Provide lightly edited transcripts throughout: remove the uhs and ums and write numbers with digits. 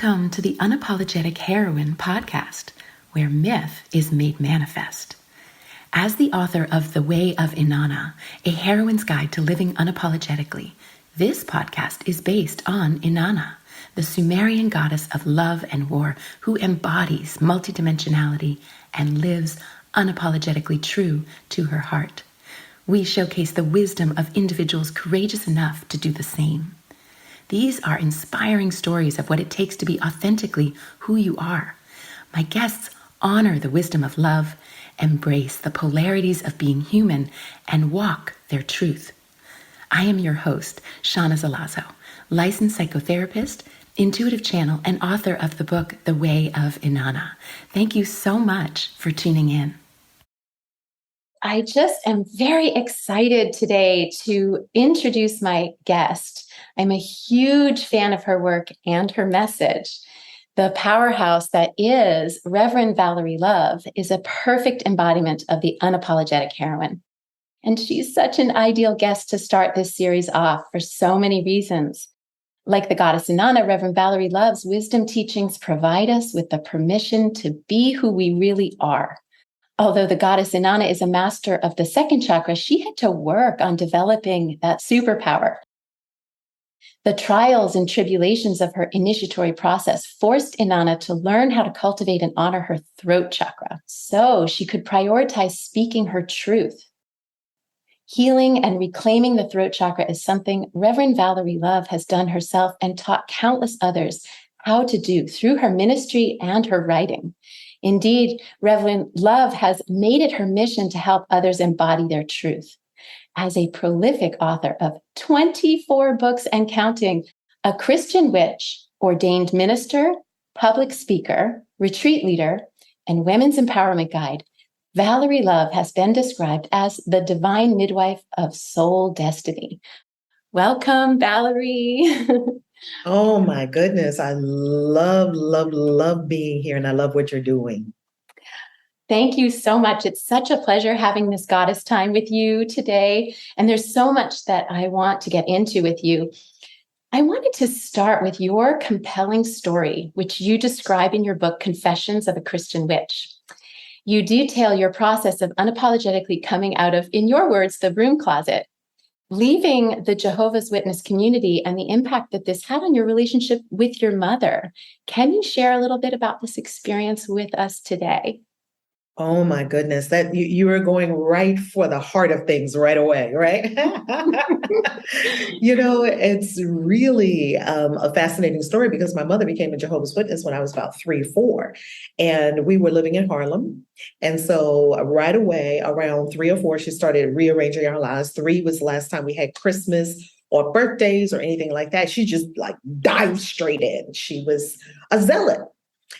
Welcome to the Unapologetic Heroine podcast, where myth is made manifest. As the author of The Way of Inanna, a heroine's guide to living unapologetically, this podcast is based on Inanna, the Sumerian goddess of love and war who embodies multidimensionality and lives unapologetically true to her heart. We showcase the wisdom of individuals courageous enough to do the same. These are inspiring stories of what it takes to be authentically who you are. My guests honor the wisdom of love, embrace the polarities of being human, and walk their truth. I am your host, Shauna Zalazo, licensed psychotherapist, intuitive channel, and author of the book, The Way of Inanna. Thank you so much for tuning in. I just am very excited today to introduce my guest. I'm a huge fan of her work and her message. The powerhouse that is Reverend Valerie Love is a perfect embodiment of the unapologetic heroine. And she's such an ideal guest to start this series off for so many reasons. Like the Goddess Inanna, Reverend Valerie Love's wisdom teachings provide us with the permission to be who we really are. Although the Goddess Inanna is a master of the second chakra, she had to work on developing that superpower. The trials and tribulations of her initiatory process forced Inanna to learn how to cultivate and honor her throat chakra so she could prioritize speaking her truth. Healing and reclaiming the throat chakra is something Reverend Valerie Love has done herself and taught countless others how to do through her ministry and her writing. Indeed, Reverend Love has made it her mission to help others embody their truth. As a prolific author of 24 books and counting, a Christian witch, ordained minister, public speaker, retreat leader, and women's empowerment guide, Valerie Love has been described as the divine midwife of soul destiny. Welcome, Valerie. Oh my goodness. I love being here, and I love what you're doing. Thank you so much. It's such a pleasure having this goddess time with you today. And there's so much that I want to get into with you. I wanted to start with your compelling story, which you describe in your book, Confessions of a Christian Witch. You detail your process of unapologetically coming out of, in your words, the broom closet, leaving the Jehovah's Witness community and the impact that this had on your relationship with your mother. Can you share a little bit about this experience with us today? Oh my goodness, that you were going right for the heart of things right away, right? It's really a fascinating story because my mother became a Jehovah's Witness when I was about 3, 4, and we were living in Harlem. And so right away, around 3 or 4, she started rearranging our lives. 3 was the last time we had Christmas or birthdays or anything like that. She just dived straight in. She was a zealot.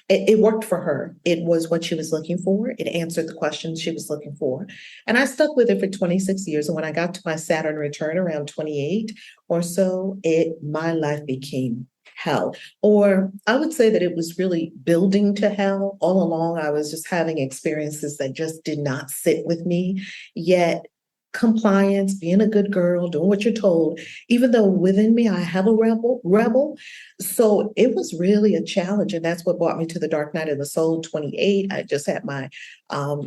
It worked for her. It was what she was looking for. It answered the questions she was looking for. And I stuck with it for 26 years. And when I got to my Saturn return around 28 or so, my life became hell. Or I would say that it was really building to hell. All along, I was just having experiences that just did not sit with me. Yet compliance, being a good girl, doing what you're told, even though within me I have a rebel. So it was really a challenge. And that's what brought me to the dark night of the soul, 28. I just had my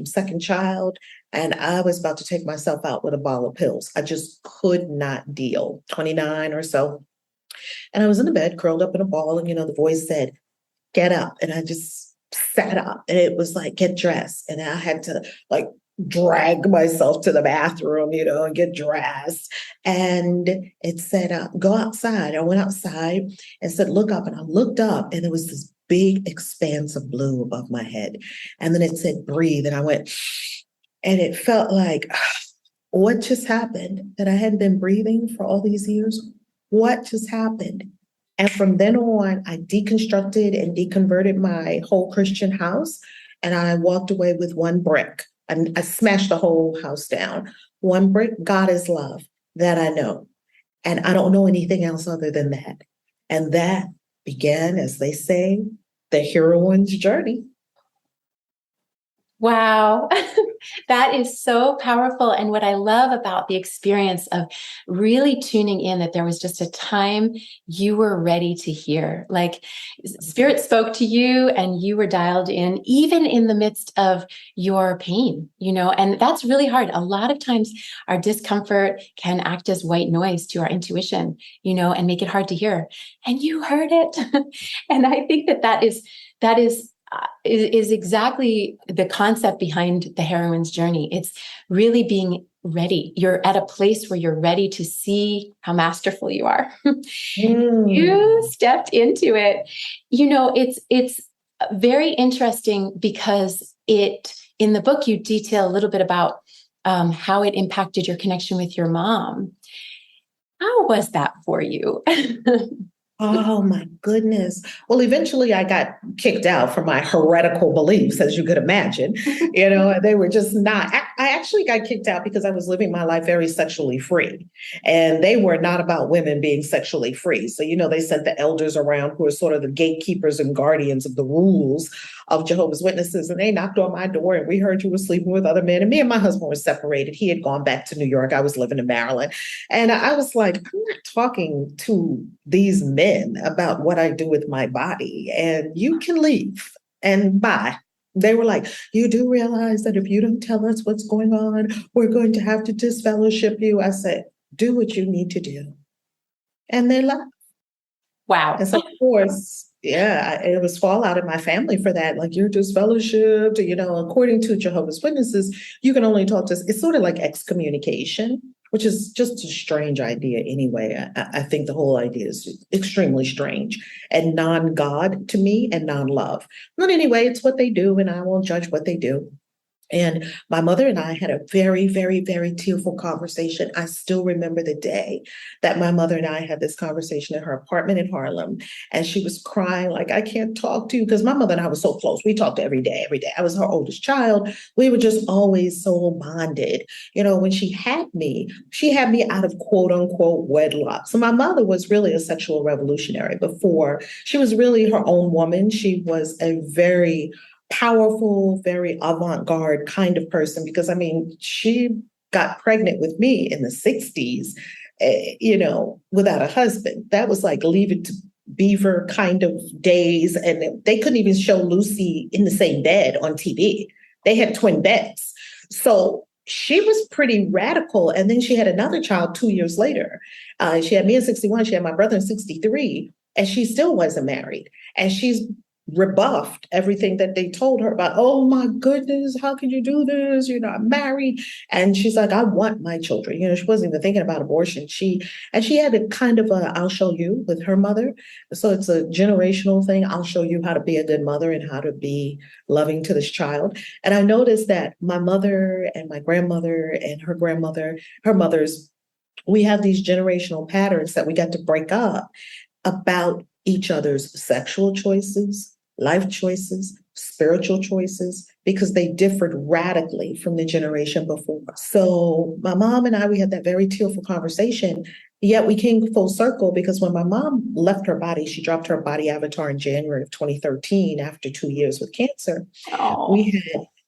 second child, and I was about to take myself out with a bottle of pills. I just could not deal, 29 or so. And I was in the bed, curled up in a ball, and the voice said, "Get up." And I just sat up, and it was like, "Get dressed." And I had to drag myself to the bathroom, and get dressed. And it said, "Go outside." I went outside and said, "Look up." And I looked up, and there was this big expanse of blue above my head. And then it said, "Breathe." And I went, and it felt like, what just happened? That I hadn't been breathing for all these years? What just happened? And from then on, I deconstructed and deconverted my whole Christian house. And I walked away with one brick. And I smashed the whole house down. One brick, God is love, that I know. And I don't know anything else other than that. And that began, as they say, the heroine's journey. Wow. That is so powerful. And what I love about the experience of really tuning in, that there was just a time you were ready to hear, like spirit spoke to you and you were dialed in, even in the midst of your pain, and that's really hard. A lot of times our discomfort can act as white noise to our intuition, and make it hard to hear. And you heard it. And I think that is exactly the concept behind the heroine's journey. It's really being ready. You're at a place where you're ready to see how masterful you are. You stepped into it. It's very interesting because in the book, you detail a little bit about how it impacted your connection with your mom. How was that for you? Oh my goodness. Well, eventually I got kicked out for my heretical beliefs, as you could imagine. They were just not. I actually got kicked out because I was living my life very sexually free. And they were not about women being sexually free. So, they sent the elders around who are sort of the gatekeepers and guardians of the rules of Jehovah's Witnesses. And they knocked on my door and we heard you were sleeping with other men. And me and my husband were separated. He had gone back to New York. I was living in Maryland. And I was like, I'm not talking to these men about what I do with my body, and you can leave and bye. They were like, you do realize that if you don't tell us what's going on, we're going to have to disfellowship you. I said, do what you need to do. And they left. Wow. And so, of course, it was fallout in my family for that. Like, you're disfellowshipped, according to Jehovah's Witnesses, you can only talk to us. It's sort of like excommunication, which is just a strange idea anyway. I think the whole idea is extremely strange and non-God to me and non-love. But anyway, it's what they do, and I won't judge what they do. And my mother and I had a very, very, very tearful conversation. I still remember the day that my mother and I had this conversation in her apartment in Harlem. And she was crying like, I can't talk to you, because my mother and I were so close. We talked every day, every day. I was her oldest child. We were just always so bonded. When she had me out of quote unquote wedlock. So my mother was really a sexual revolutionary before. She was really her own woman. She was a very powerful, very avant-garde kind of person, because she got pregnant with me in the 60s, without a husband. That was like Leave It to Beaver kind of days. And they couldn't even show Lucy in the same bed on TV. They had twin beds. So she was pretty radical. And then she had another child 2 years later. She had me in 61. She had my brother in 63. And she still wasn't married. And she's rebuffed everything that they told her about. Oh my goodness, how can you do this? You're not married. And she's like, I want my children. She wasn't even thinking about abortion. She had a kind of I'll show you with her mother. So it's a generational thing. I'll show you how to be a good mother and how to be loving to this child. And I noticed that my mother and my grandmother and her grandmother, her mothers, we have these generational patterns that we got to break up about each other's sexual choices, life choices, spiritual choices, because they differed radically from the generation before. So my mom and I, we had that very tearful conversation, yet we came full circle, because when my mom left her body, she dropped her body avatar in January of 2013 after 2 years with cancer. Oh. We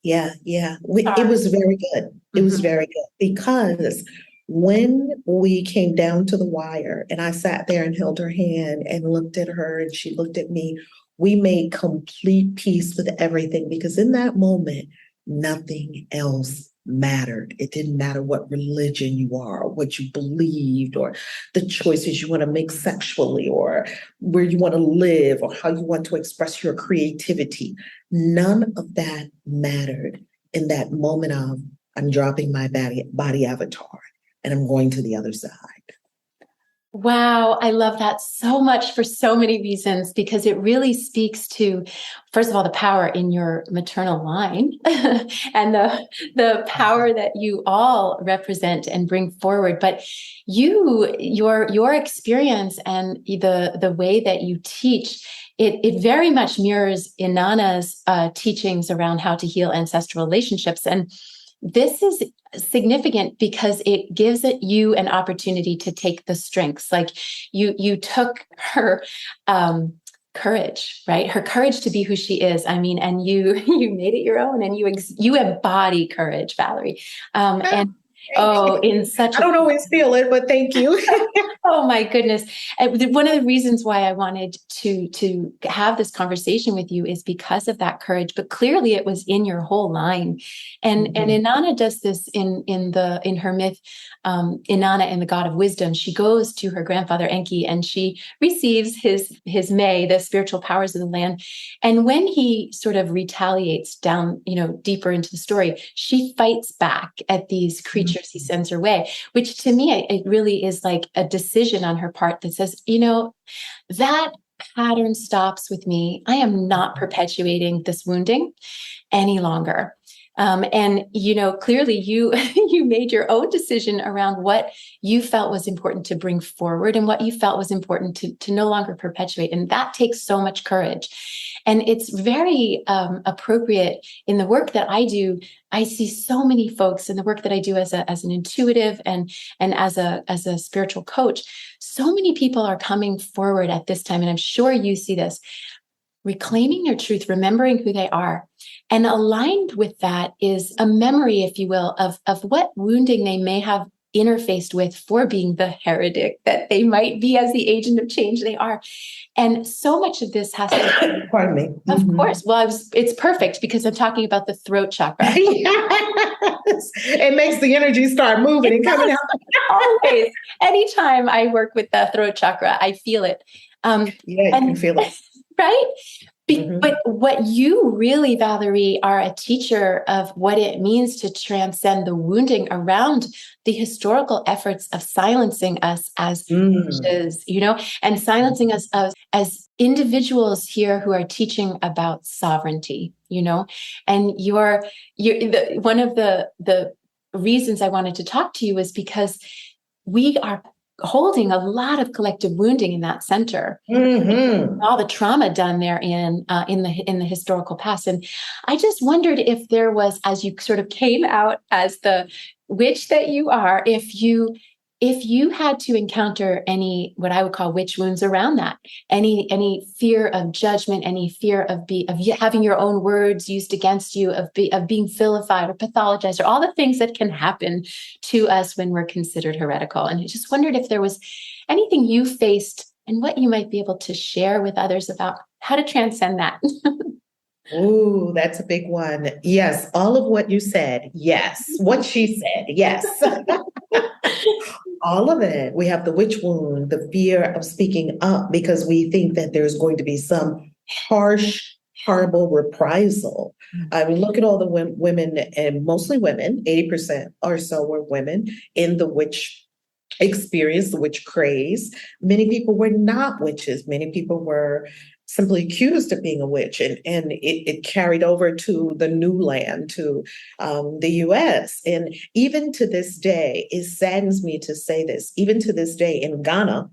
had, it was very good. It was very good, because when we came down to the wire and I sat there and held her hand and looked at her and she looked at me, we made complete peace with everything, because in that moment, nothing else mattered. It didn't matter what religion you are, or what you believed, or the choices you want to make sexually, or where you want to live, or how you want to express your creativity. None of that mattered in that moment of, I'm dropping my body avatar and I'm going to the other side. Wow, I love that so much for so many reasons, because it really speaks to, first of all, the power in your maternal line and the power that you all represent and bring forward. But your experience and the way that you teach, it very much mirrors Inanna's teachings around how to heal ancestral relationships. And this is significant because it gives you an opportunity to take the strengths. Like you took her courage, right? Her courage to be who she is. I mean, and you made it your own, and you embody courage, Valerie. And in such I don't always feel it, but thank you. Oh my goodness. One of the reasons why I wanted to have this conversation with you is because of that courage, but clearly it was in your whole line. And Inanna does this in her myth, Inanna and the God of Wisdom. She goes to her grandfather Enki and she receives his May, the spiritual powers of the land. And when he sort of retaliates down, deeper into the story, she fights back at these creatures he sends her way, which to me, it really is like a decision on her part that says, that pattern stops with me. I am not perpetuating this wounding any longer. And clearly you you made your own decision around what you felt was important to bring forward and what you felt was important to no longer perpetuate. And that takes so much courage. And it's very appropriate in the work that I do. I see so many folks in the work that I do as an intuitive and as a spiritual coach. So many people are coming forward at this time, and I'm sure you see this, reclaiming their truth, remembering who they are. And aligned with that is a memory, if you will, of what wounding they may have interfaced with for being the heretic that they might be as the agent of change they are. And so much of this has to Pardon me. Of course. Well, it's perfect because I'm talking about the throat chakra. Yes. It makes the energy start moving and coming out. Always. Anytime I work with the throat chakra, I feel it. Yeah, you can feel it. Right? But what you really, Valerie, are a teacher of what it means to transcend the wounding around the historical efforts of silencing us as witches, and silencing us as individuals here who are teaching about sovereignty, and one of the reasons I wanted to talk to you is because we are holding a lot of collective wounding in that center, all the trauma done there in the historical past. And I just wondered if there was, as you sort of came out as the witch that you are, if you had to encounter any, what I would call witch wounds around that, any fear of judgment, any fear of having your own words used against you, of being vilified or pathologized, or all the things that can happen to us when we're considered heretical. And I just wondered if there was anything you faced and what you might be able to share with others about how to transcend that. Ooh, that's a big one. Yes, all of what you said. Yes, what she said. Yes. All of it. We have the witch wound, the fear of speaking up because we think that there's going to be some harsh, horrible reprisal. I mean, look at all the women, and mostly women, 80% or so were women in the witch experience, the witch craze. Many people were not witches. Many people were simply accused of being a witch, and it carried over to the new land, to the US. And even to this day, it saddens me to say this, even to this day in Ghana,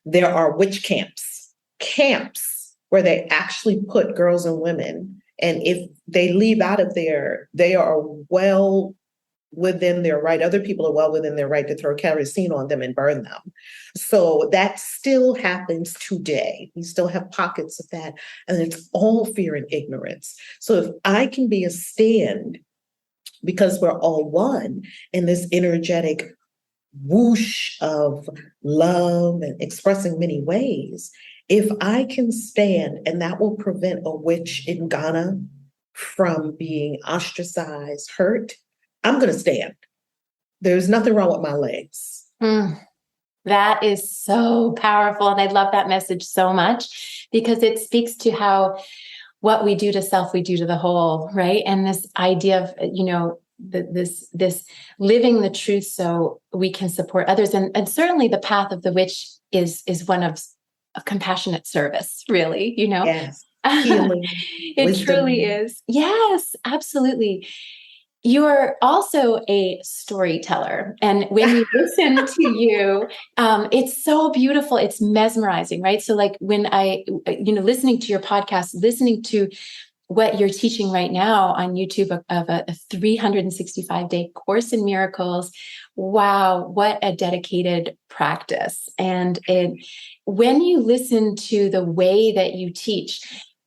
there are witch camps where they actually put girls and women, and if they leave out of there, they are well within their right. Other people are well within their right to throw kerosene on them and burn them. So that still happens today. We still have pockets of that, and it's all fear and ignorance. So if I can be a stand, because we're all one in this energetic whoosh of love and expressing many ways, if I can stand, and that will prevent a witch in Ghana from being ostracized, hurt, I'm going to stand. There's nothing wrong with my legs. That is so powerful. And I love that message so much because it speaks to how what we do to self, we do to the whole, right? And this idea of, this living the truth so we can support others. And certainly the path of the witch is one of compassionate service, really, Yes. Healing. It wisdom. truly is. Yes, absolutely. You're also a storyteller. And when we listen to you, it's so beautiful. It's mesmerizing, right? So like when listening to your podcast, listening to what you're teaching right now on YouTube of a 365-day Course in Miracles. Wow, what a dedicated practice. And when you listen to the way that you teach,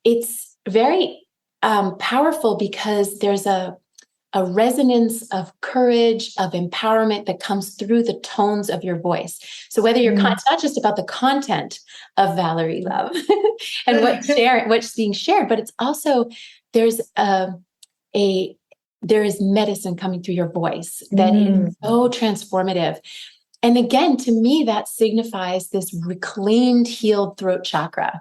it's very powerful, because there's a resonance of courage, of empowerment that comes through the tones of your voice. So whether you're, it's not just about the content of Valerie Love and what's being shared, but it's also, there is medicine coming through your voice that is so transformative. And again, to me, that signifies this reclaimed, healed throat chakra.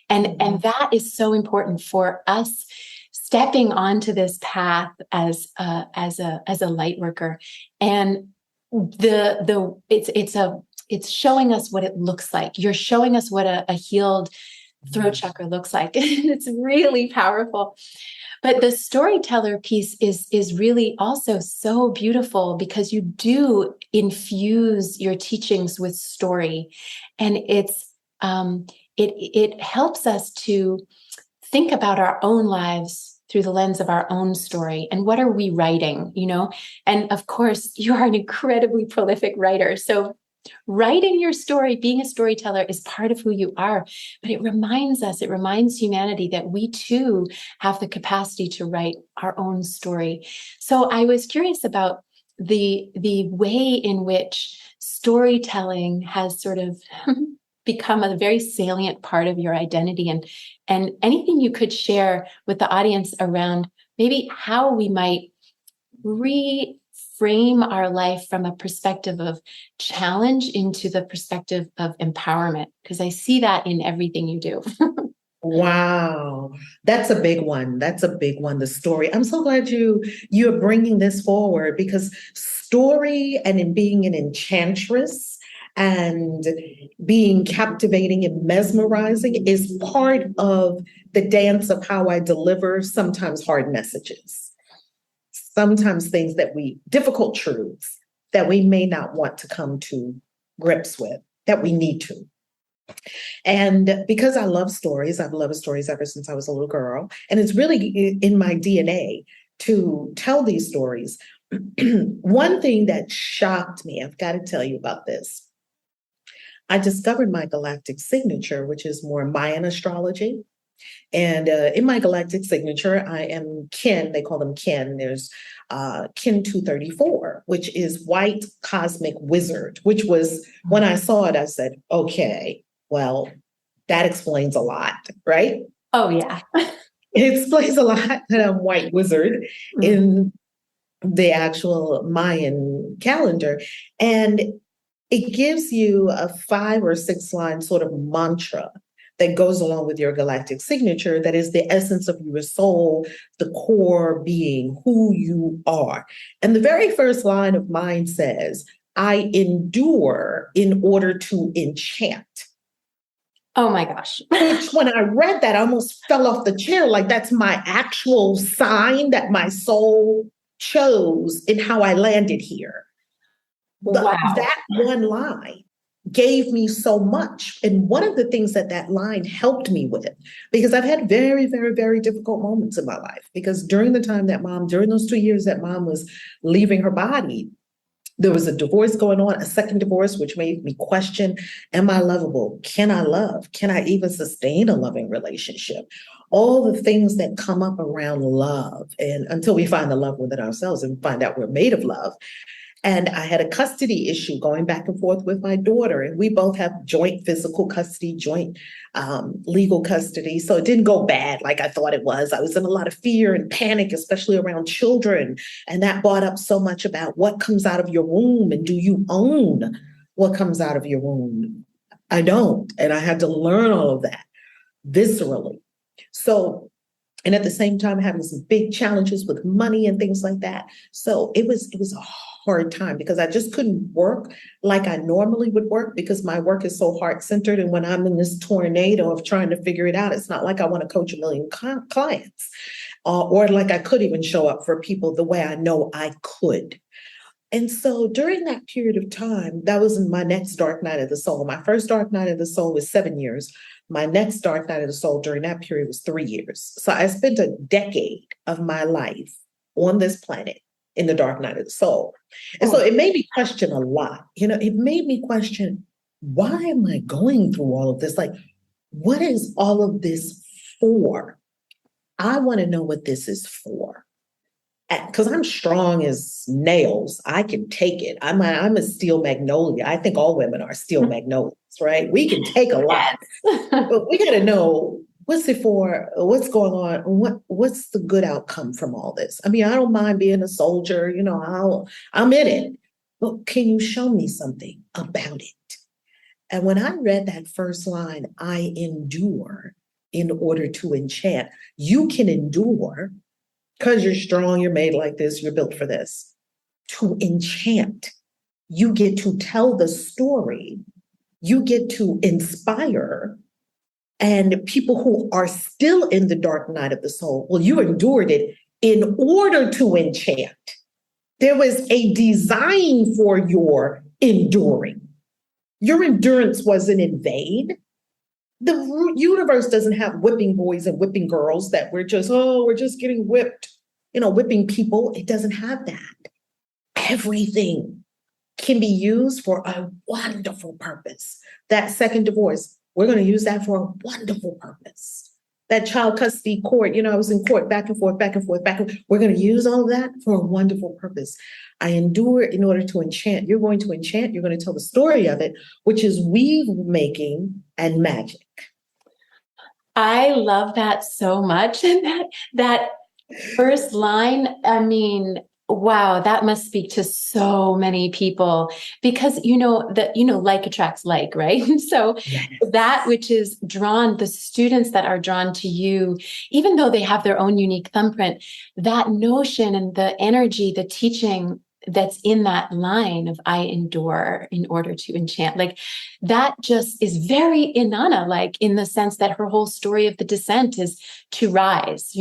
And that is so important for us stepping onto this path as a light worker. And it's showing us what it looks like. You're showing us what a healed throat chakra looks like. It's really powerful. But the storyteller piece is really also so beautiful, because you do infuse your teachings with story, and it helps us to think about our own lives through the lens of our own story. And what are we writing, And of course, you are an incredibly prolific writer. So writing your story, being a storyteller, is part of who you are. But it reminds humanity that we too have the capacity to write our own story. So I was curious about the way in which storytelling has sort of become a very salient part of your identity, and anything you could share with the audience around maybe how we might reframe our life from a perspective of challenge into the perspective of empowerment, because I see that in everything you do. Wow. That's a big one. The story. I'm so glad you're bringing this forward, because story, and in being an enchantress and being captivating and mesmerizing, is part of the dance of how I deliver sometimes hard messages, sometimes difficult truths that we may not want to come to grips with, that we need to. And because I love stories, I've loved stories ever since I was a little girl. And it's really in my DNA to tell these stories. One thing that shocked me, I've got to tell you about this. I discovered my galactic signature, which is more Mayan astrology. And in my galactic signature, I am kin. They call them kin. There's kin 234, which is white cosmic wizard, which was, when I saw it, I said, okay, well, that explains a lot, right? Oh, yeah. It explains a lot that I'm white wizard in the actual Mayan calendar. And it gives you a 5 or 6 line sort of mantra that goes along with your galactic signature, that is the essence of your soul, the core being, who you are. And the very first line of mine says, I endure in order to enchant. Oh my gosh. Which, when I read that, I almost fell off the chair. Like, that's my actual sign that my soul chose in how I landed here. Wow. That one line gave me so much. And one of the things that line helped me with, because I've had very, very, very difficult moments in my life, because during those 2 years that mom was leaving her body, there was a divorce going on, a second divorce, which made me question, am I lovable? Can I love? Can I even sustain a loving relationship? All the things that come up around love, and until we find the love within ourselves and find out we're made of love. And I had a custody issue going back and forth with my daughter, and we both have joint physical custody, joint legal custody. So it didn't go bad like I thought it was. I was in a lot of fear and panic, especially around children. And that brought up so much about what comes out of your womb, and do you own what comes out of your womb? I don't. And I had to learn all of that viscerally. So, and at the same time, having some big challenges with money and things like that. So it was a hard time, because I just couldn't work like I normally would work, because my work is so heart-centered. And when I'm in this tornado of trying to figure it out, it's not like I want to coach 1 million clients, or like I could even show up for people the way I know I could. And so during that period of time, that was my next dark night of the soul. My first dark night of the soul was 7 years. My next dark night of the soul during that period was 3 years. So I spent a decade of my life on this planet in the dark night of the soul. And so it made me question a lot. It made me question, why am I going through all of this? Like, what is all of this for? I want to know what this is for. Because I'm strong as nails. I can take it. I'm a steel magnolia. I think all women are steel magnolias, right? We can take a lot. But we got to know, what's it for? What's going on? What's the good outcome from all this? I mean, I don't mind being a soldier. I'm in it. But can you show me something about it? And when I read that first line, I endure in order to enchant. You can endure because you're strong, you're made like this, you're built for this. To enchant, you get to tell the story, you get to inspire, and people who are still in the dark night of the soul, well, you endured it in order to enchant. There was a design for your enduring. Your endurance wasn't in vain. The universe doesn't have whipping boys and whipping girls that we're just getting whipped, whipping people. It doesn't have that. Everything can be used for a wonderful purpose. That second divorce, we're going to use that for a wonderful purpose. That child custody court, I was in court back and forth, back and forth, back and forth. We're going to use all of that for a wonderful purpose. I endure in order to enchant. You're going to enchant. You're going to tell the story of it, which is weave making and magic. I love that so much. And that first line, I mean, wow, that must speak to so many people because, like attracts like, right? So yes. That which is drawn, the students that are drawn to you, even though they have their own unique thumbprint, that notion and the energy, the teaching that's in that line of I endure in order to enchant, like that just is very Inanna, like in the sense that her whole story of the descent is to rise,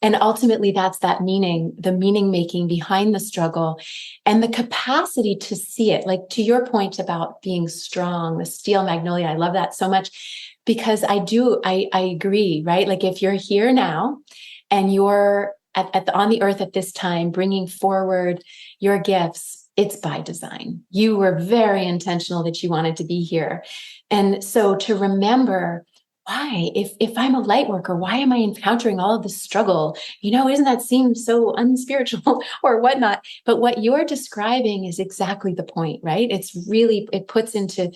and ultimately that's that meaning, the meaning making behind the struggle and the capacity to see it. Like to your point about being strong, the steel magnolia, I love that so much because I agree, right? Like if you're here now and you're on the earth at this time, bringing forward your gifts, it's by design. You were very intentional that you wanted to be here. And so to remember, why, if I'm a light worker, why am I encountering all of this struggle? Isn't that seem so unspiritual or whatnot? But what you're describing is exactly the point, right? It's really, it puts into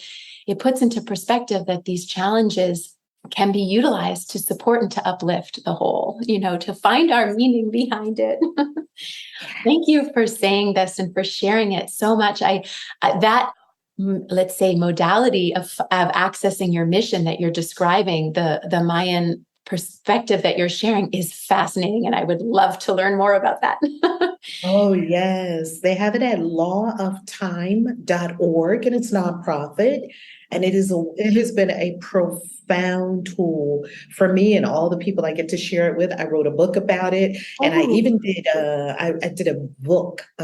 perspective that these challenges can be utilized to support and to uplift the whole, to find our meaning behind it. Thank you for saying this and for sharing it so much. That let's say modality of accessing your mission that you're describing, the Mayan perspective that you're sharing is fascinating. And I would love to learn more about that. Oh, yes. They have it at lawoftime.org and it's nonprofit. And it has been a profound tool for me and all the people I get to share it with. I wrote a book about it. And I even did I did a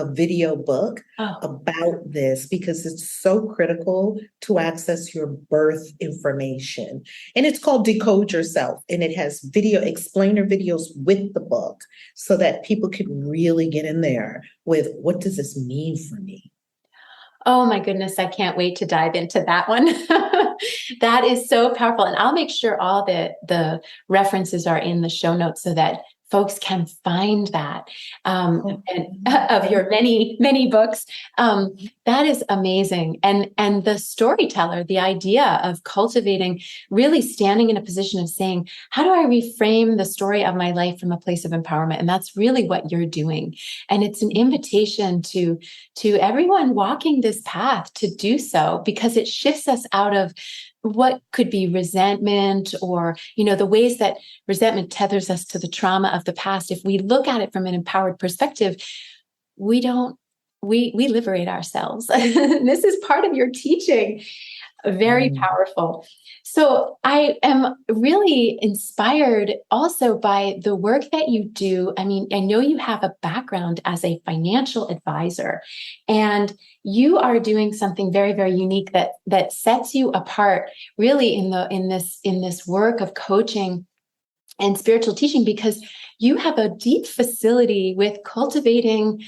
video book about this because it's so critical to access your birth information. And it's called Decode Yourself. And it has explainer videos with the book so that people could really get in there with what does this mean for me? Oh my goodness, I can't wait to dive into that one. That is so powerful. And I'll make sure all the references are in the show notes so that folks can find that and of your many, many books. That is amazing. And the storyteller, the idea of cultivating, really standing in a position of saying, how do I reframe the story of my life from a place of empowerment? And that's really what you're doing. And it's an invitation to everyone walking this path to do so, because it shifts us out of what could be resentment or, the ways that resentment tethers us to the trauma of the past. If we look at it from an empowered perspective, we liberate ourselves. This is part of your teaching. Very powerful. So I am really inspired also by the work that you do. I mean, I know you have a background as a financial advisor, and you are doing something very, very unique that sets you apart really in this work of coaching and spiritual teaching, because you have a deep facility with cultivating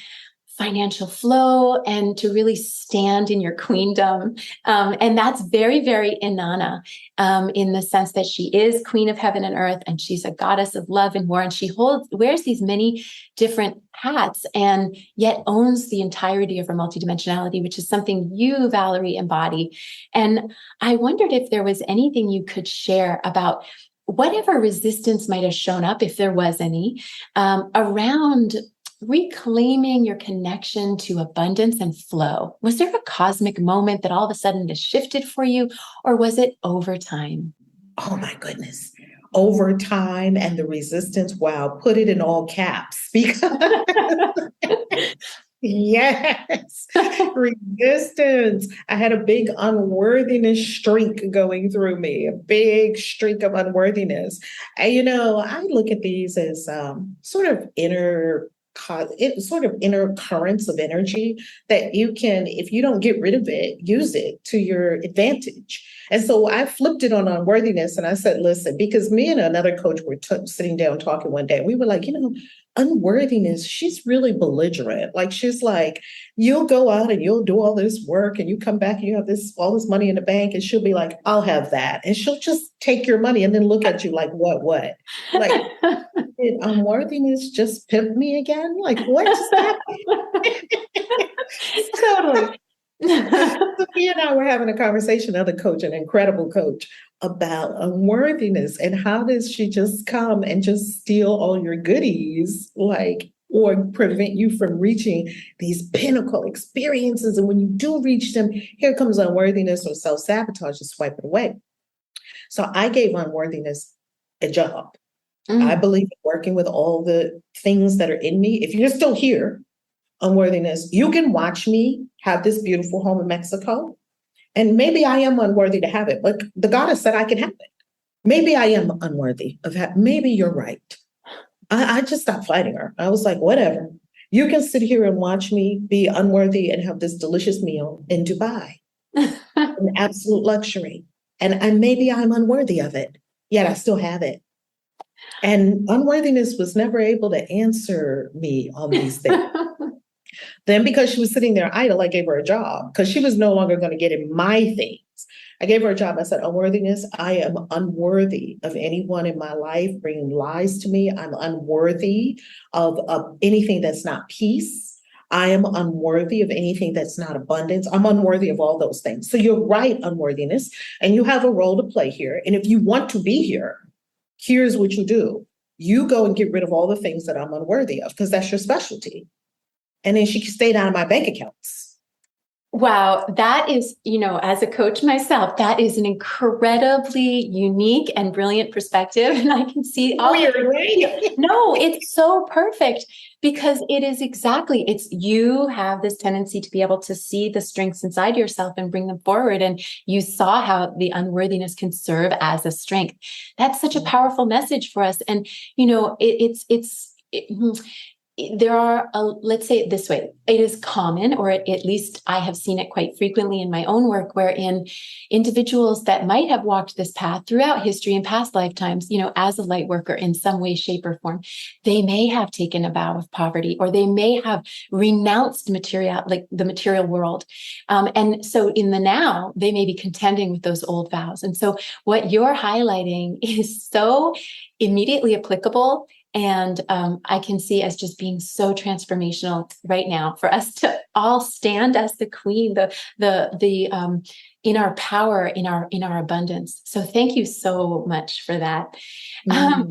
financial flow and to really stand in your queendom. And that's very, very Inanna, in the sense that she is queen of heaven and earth, and she's a goddess of love and war. And she wears these many different hats and yet owns the entirety of her multidimensionality, which is something you, Valerie, embody. And I wondered if there was anything you could share about whatever resistance might have shown up, if there was any, around reclaiming your connection to abundance and flow. Was there a cosmic moment that all of a sudden has shifted for you, or was it over time? Oh my goodness. Over time and the resistance. Wow. Put it in all caps because yes, resistance. I had a big unworthiness streak going through me, a big streak of unworthiness. And, I look at these as sort of inner currents of energy that you can, if you don't get rid of it, use it to your advantage. And so I flipped it on unworthiness and I said, listen, because me and another coach were sitting down talking one day, and we were like, unworthiness, she's really belligerent. Like, she's like, you'll go out and you'll do all this work and you come back and you have all this money in the bank, and she'll be like, I'll have that. And she'll just take your money and then look at you like, what? Like, did unworthiness just pimp me again? Like, what just happened? Totally. Sophia and I were having a conversation, another coach, an incredible coach, about unworthiness and how does she just come and just steal all your goodies, like, or prevent you from reaching these pinnacle experiences. And when you do reach them, here comes unworthiness or self-sabotage to swipe it away. So I gave unworthiness a job. I believe in working with all the things that are in me. If you're still here, unworthiness, you can watch me have this beautiful home in Mexico. And maybe I am unworthy to have it, but the goddess said I can have it. Maybe I am unworthy of that. Maybe you're right. I just stopped fighting her. I was like, whatever. You can sit here and watch me be unworthy and have this delicious meal in Dubai, an absolute luxury. And maybe I'm unworthy of it, yet I still have it. And unworthiness was never able to answer me on these things. Then, because she was sitting there idle, I gave her a job because she was no longer going to get in my things. I gave her a job. I said, unworthiness, I am unworthy of anyone in my life bringing lies to me. I'm unworthy of anything that's not peace. I am unworthy of anything that's not abundance. I'm unworthy of all those things. So you're right, unworthiness, and you have a role to play here. And if you want to be here, here's what you do. You go and get rid of all the things that I'm unworthy of, because that's your specialty. And then she stayed out of my bank accounts. Wow. That is, as a coach myself, that is an incredibly unique and brilliant perspective. And I can see all weird, right? No, it's so perfect, because it is you have this tendency to be able to see the strengths inside yourself and bring them forward. And you saw how the unworthiness can serve as a strength. That's such a powerful message for us. And, there are, let's say it this way, it is common, or at least I have seen it quite frequently in my own work, wherein individuals that might have walked this path throughout history and past lifetimes, as a light worker in some way, shape, or form, they may have taken a vow of poverty, or they may have renounced the material world. And so in the now, they may be contending with those old vows. And so what you're highlighting is so immediately applicable. And I can see as just being so transformational right now for us to all stand as the queen, the in our power, in our abundance. So thank you so much for that. Yes,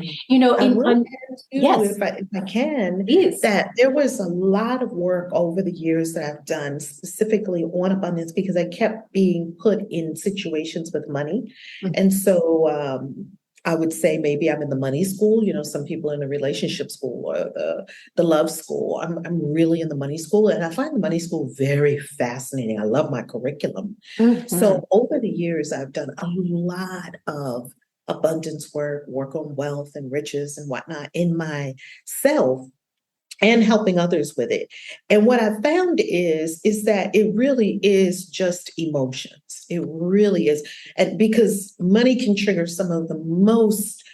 if I can, please. That there was a lot of work over the years that I've done specifically on abundance, because I kept being put in situations with money. And so I would say maybe I'm in the money school. Some people in the relationship school or the love school. I'm really in the money school, and I find the money school very fascinating. I love my curriculum. Mhm. So over the years, I've done a lot of abundance work on wealth and riches and whatnot in myself and helping others with it. And what I found is that it really is just emotions. It really is. And because money can trigger some of the most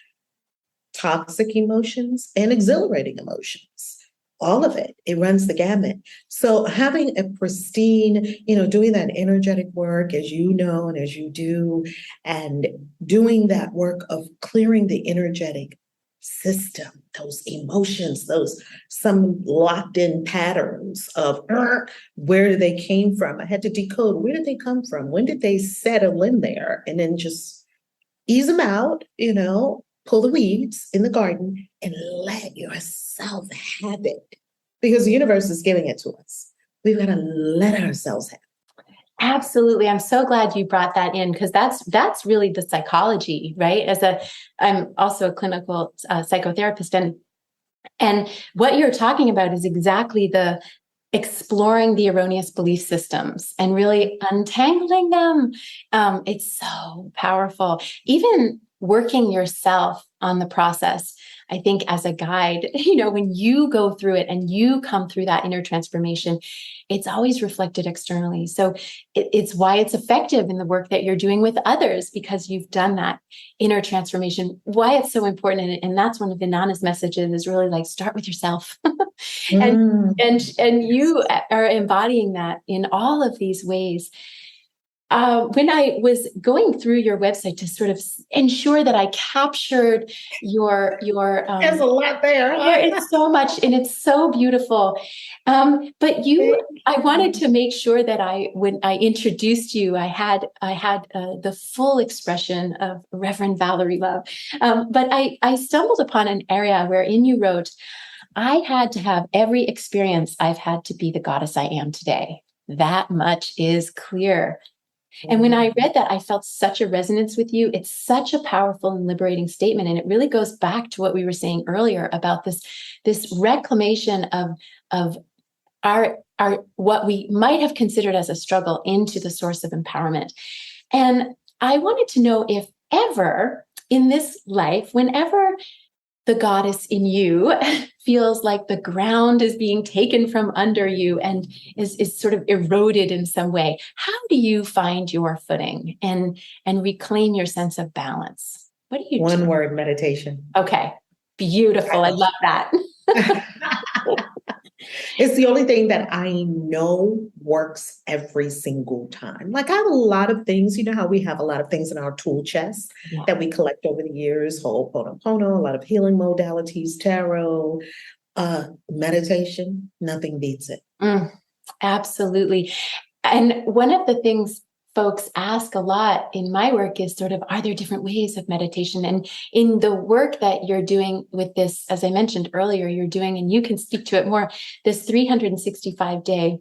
toxic emotions and exhilarating emotions. All of it. It runs the gamut. So having a pristine, doing that energetic work as you know and as you do, and doing that work of clearing the energetic system, those emotions, those some locked in patterns of where they came from. I had to decode, where did they come from? When did they settle in there? And then just ease them out, pull the weeds in the garden and let yourself have it, because the universe is giving it to us. We've got to let ourselves have it. Absolutely. I'm so glad you brought that in, because that's really the psychology, right? I'm also a clinical psychotherapist, and what you're talking about is exactly the exploring the erroneous belief systems and really untangling them. It's so powerful. Even working yourself on the process, I think, as a guide, when you go through it and you come through that inner transformation, it's always reflected externally. So it's why it's effective in the work that you're doing with others, because you've done that inner transformation. Why it's so important, and that's one of Inanna's messages, is really like, start with yourself. and you are embodying that in all of these ways. When I was going through your website to sort of ensure that I captured your There's a lot there. There is so much, and it's so beautiful. But I wanted to make sure that when I introduced you, I had the full expression of Reverend Valerie Love. But I stumbled upon an area wherein you wrote, I had to have every experience I've had to be the goddess I am today. That much is clear. And when I read that, I felt such a resonance with you. It's such a powerful and liberating statement. And it really goes back to what we were saying earlier about this reclamation of our what we might have considered as a struggle into the source of empowerment. And I wanted to know if ever in this life, whenever the goddess in you feels like the ground is being taken from under you and is sort of eroded in some way, how do you find your footing and reclaim your sense of balance? What do you do? One word: meditation. Okay. Beautiful. I love that. It's the only thing that I know works every single time. Like, I have a lot of things, how we have a lot of things in our tool chest that we collect over the years, Ho'oponopono, a lot of healing modalities, tarot, meditation, nothing beats it. Absolutely. And one of the things folks ask a lot in my work is sort of, are there different ways of meditation? And in the work that you're doing with this, as I mentioned earlier, you're doing, and you can speak to it more, this 365-day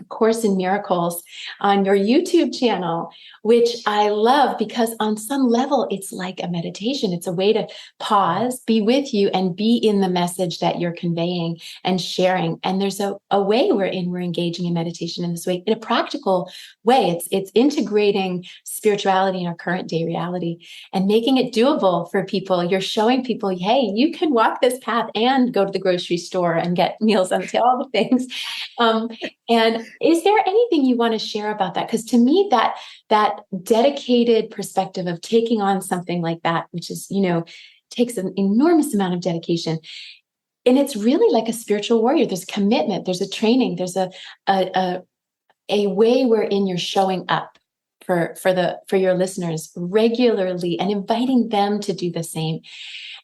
Course in Miracles on your YouTube channel, which I love, because on some level, it's like a meditation. It's a way to pause, be with you, and be in the message that you're conveying and sharing. And there's a way we're engaging in meditation in this way, in a practical way. It's integrating spirituality in our current day reality and making it doable for people. You're showing people, hey, you can walk this path and go to the grocery store and get meals on the table, all the things. And is there anything you want to share about that? Because to me, that dedicated perspective of taking on something like that, which is, takes an enormous amount of dedication. And it's really like a spiritual warrior. There's a commitment, there's a training, there's a way wherein you're showing up for your listeners regularly and inviting them to do the same.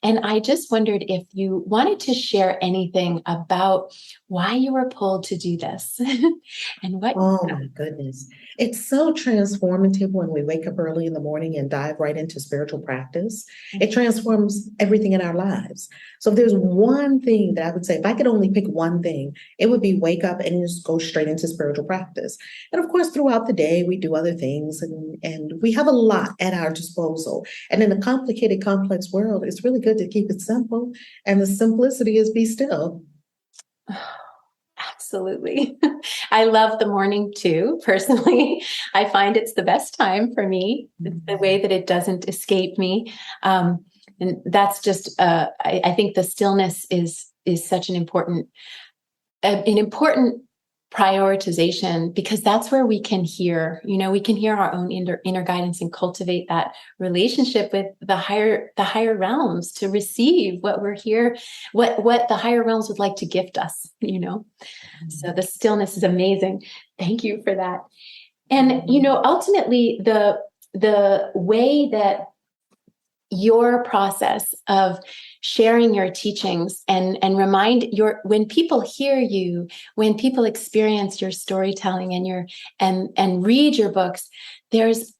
And I just wondered if you wanted to share anything about why you were pulled to do this and what. Oh my goodness. It's so transformative when we wake up early in the morning and dive right into spiritual practice. It transforms everything in our lives. So if there's one thing that I would say, if I could only pick one thing, it would be wake up and just go straight into spiritual practice. And of course, throughout the day, we do other things. things, and we have a lot at our disposal. And in a complicated, complex world, it's really good to keep it simple. And the simplicity is be still. Absolutely. I love the morning too, personally. I find it's the best time for me. It's the way that it doesn't escape me. And that's just, I think the stillness is such an important prioritization, because that's where we can hear, we can hear our own inner guidance and cultivate that relationship with the higher realms to receive what we're here, what the higher realms would like to gift us, So the stillness is amazing. Thank you for that. And, ultimately the way that your process of sharing your teachings and when people hear you, when people experience your storytelling and read your books, there's,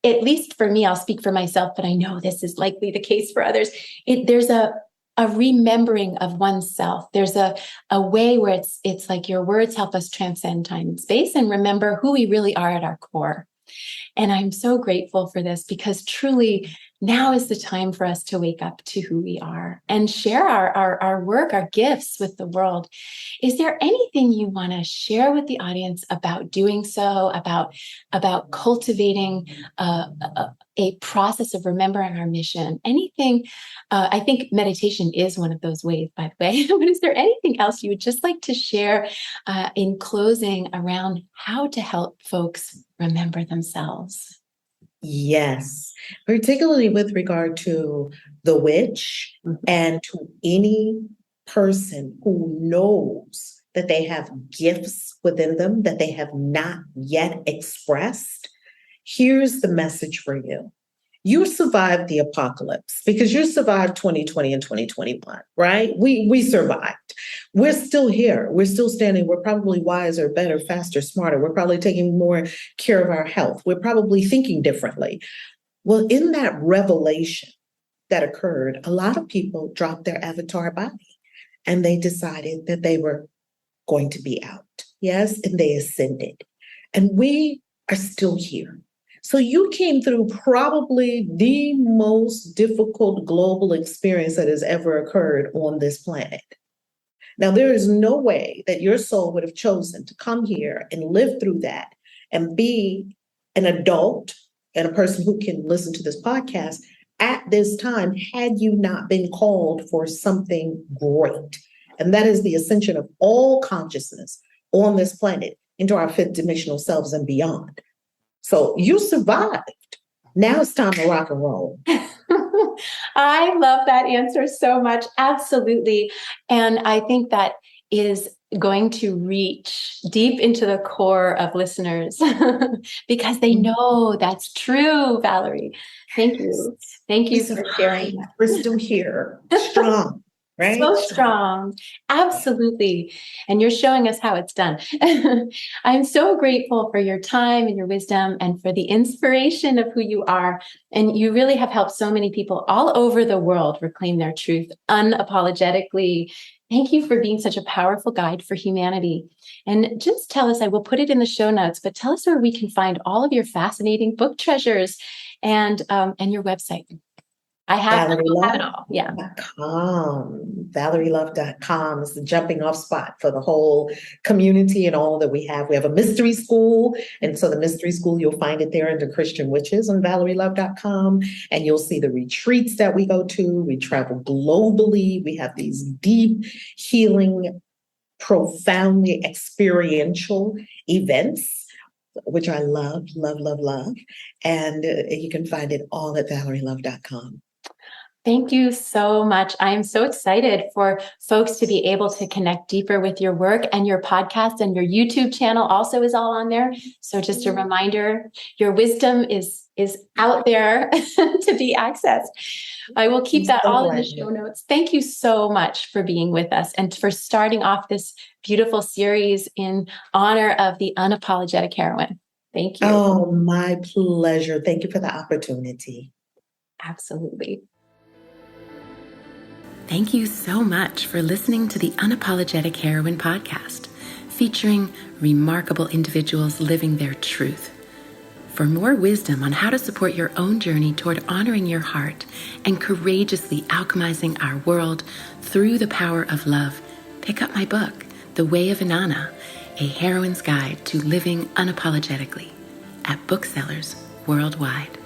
at least for me, I'll speak for myself, but I know this is likely the case for others. There's a remembering of oneself. There's a way where it's like your words help us transcend time and space and remember who we really are at our core. And I'm so grateful for this, because truly now is the time for us to wake up to who we are and share our work, our gifts with the world. Is there anything you want to share with the audience about doing so, about cultivating a process of remembering our mission? Anything? I think meditation is one of those ways, by the way. But is there anything else you would just like to share in closing around how to help folks remember themselves? Yes, particularly with regard to the witch and to any person who knows that they have gifts within them that they have not yet expressed. Here's the message for you. You survived the apocalypse because you survived 2020 and 2021, right? We survived. We're still here. We're still standing. We're probably wiser, better, faster, smarter. We're probably taking more care of our health. We're probably thinking differently. Well, in that revelation that occurred, a lot of people dropped their avatar body and they decided that they were going to be out. Yes, and they ascended. And we are still here. So you came through probably the most difficult global experience that has ever occurred on this planet. Now, there is no way that your soul would have chosen to come here and live through that and be an adult and a person who can listen to this podcast at this time had you not been called for something great. And that is the ascension of all consciousness on this planet into our fifth dimensional selves and beyond. So you survived. Now it's time to rock and roll. I love that answer so much. Absolutely. And I think that is going to reach deep into the core of listeners because they know that's true, Valerie. Thank you. Thank you for sharing that. We're still here, strong. Right? So strong. Absolutely. And you're showing us how it's done. I'm so grateful for your time and your wisdom and for the inspiration of who you are. And you really have helped so many people all over the world reclaim their truth unapologetically. Thank you for being such a powerful guide for humanity. And just tell us, I will put it in the show notes, but tell us where we can find all of your fascinating book treasures and your website. I have it all. Yeah. ValerieLove.com is the jumping off spot for the whole community and all that we have. We have a mystery school. And so the mystery school, you'll find it there under Christian Witches on ValerieLove.com. And you'll see the retreats that we go to. We travel globally. We have these deep healing, profoundly experiential events, which I love. And you can find it all at ValerieLove.com. Thank you so much. I am so excited for folks to be able to connect deeper with your work, and your podcast and your YouTube channel also is all on there. So just a reminder, your wisdom is out there to be accessed. I will keep that all in the show notes. Thank you so much for being with us and for starting off this beautiful series in honor of the unapologetic heroine. Thank you. Oh, my pleasure. Thank you for the opportunity. Absolutely. Thank you so much for listening to the Unapologetic Heroine podcast, featuring remarkable individuals living their truth. For more wisdom on how to support your own journey toward honoring your heart and courageously alchemizing our world through the power of love, pick up my book, The Way of Inanna, A Heroine's Guide to Living Unapologetically, at booksellers worldwide.